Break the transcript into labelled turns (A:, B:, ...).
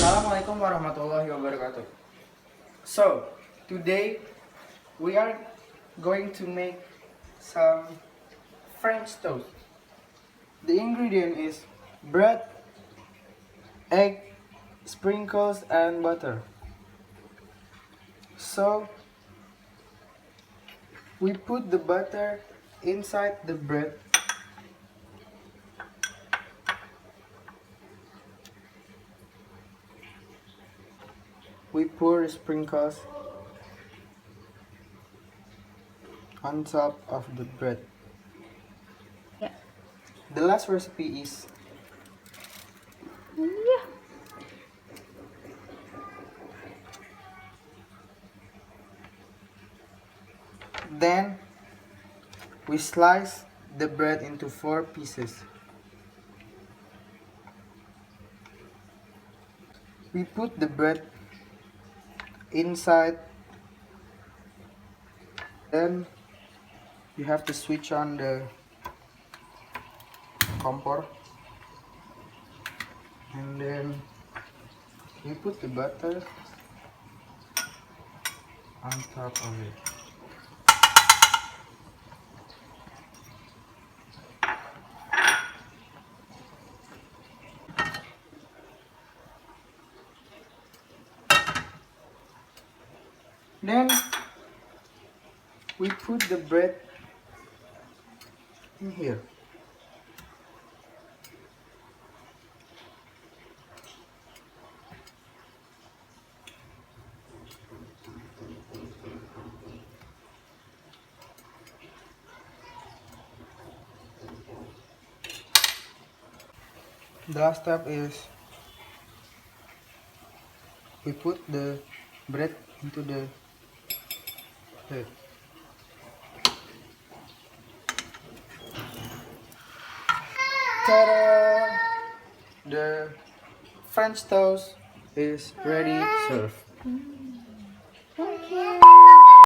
A: Assalamualaikum warahmatullahi wabarakatuh. So, today we are going to make some French toast. The ingredient is bread, egg, sprinkles, and butter. So, we put the butter inside the bread. We pour the sprinkles on top of the bread.
B: Yeah.
A: The last recipe is
B: Yeah.
A: then we slice the bread into 4 pieces. We put the bread inside, then you have to switch on the kompor, and then we put the butter on top of it. Then we put the bread in here. The last step is we put the bread into the plate. Ta-da! The French toast is ready to serve.
B: Thank you.